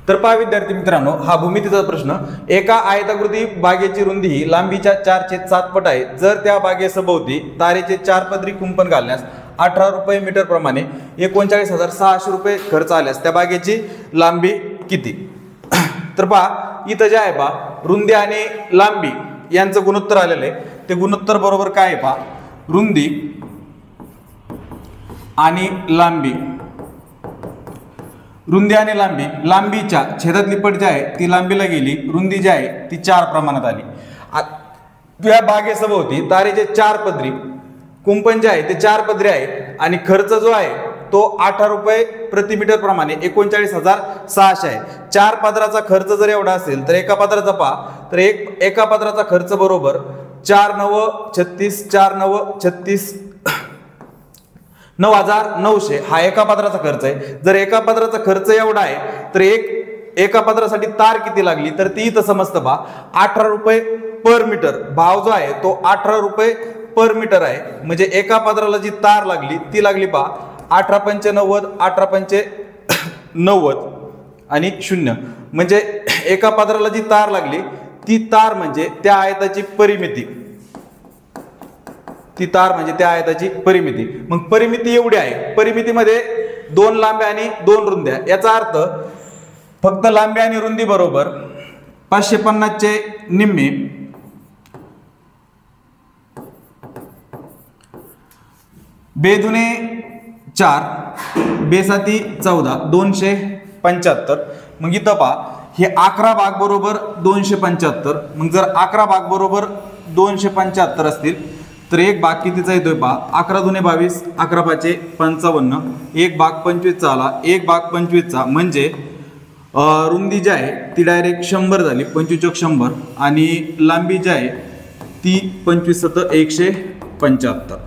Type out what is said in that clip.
तर पहा विद्यार्थी मित्रांनो, हा भूमितीचा प्रश्न. एका आयताकृती बागेची रुंदी ही लांबीच्या 4/7 पट आहे. जर त्या बागेसभोवती तारेचे 4 पदरी कुंपण घालण्यास 18 रुपये मीटर प्रमाणे 39,600 रुपये खर्च आल्यास त्या बागेची लांबी किती? तर पहा इथं जे आहे पहा, रुंदी आणि लांबी यांचं गुणोत्तर आलेलं आहे. ते गुणोत्तर बरोबर काय आहे पहा, रुंदी आणि लांबी, रुंदी आणि लांबी, लांबीच्या छेदातली पट जी आहे ती लांबीला गेली, रुंदी जी आहे ती 4 प्रमाणात आली. या बागेसभोवती तारेचे 4 पदरी कुंपण जे आहे ते 4 पदरी आहे आणि खर्च जो आहे तो 18 रुपये प्रति मीटर प्रमाणे 39,600 आहे. 4 पदराचा खर्च जर एवढा असेल तर एका पदराचा पहा, तर एका पदराचा खर्च बरोबर 4 9 36 4 9 36 9,900 हा एका पदराचा खर्च आहे. जर एका पदराचा खर्च एवढा आहे तर एका पदरासाठी तार किती लागली तर ती इथं समजतं पहा, 18 रुपये पर मीटर. भाव जो आहे तो 18 रुपये पर मीटर आहे. म्हणजे एका पदराला जी तार लागली ती लागली पहा 18×5 18×5 आणि 0. म्हणजे एका पदराला जी तार लागली ती तार म्हणजे त्या आयताची परिमिती, ती तार म्हणजे त्या आयताची परिमिती. मग परिमिती एवढी आहे, परिमितीमध्ये 2 लांब्या आणि 2 रुंद्या. याचा अर्थ फक्त लांबी आणि रुंदी बरोबर 550 चे निम्मे बेदुने 4 बेसाती 14 275. मग इथं पहा हे 11 भाग बरोबर 275. मग जर 11 भाग बरोबर 275 असतील तर एक भाग कितीचा येतोय पहा, 11 दुने 22 11 5 55. एक भाग 25 चा आला, एक भाग 25 चा. म्हणजे रुंदी जी आहे ती डायरेक्ट 100 झाली, 25 100 आणि लांबी जी आहे ती 25 7 175.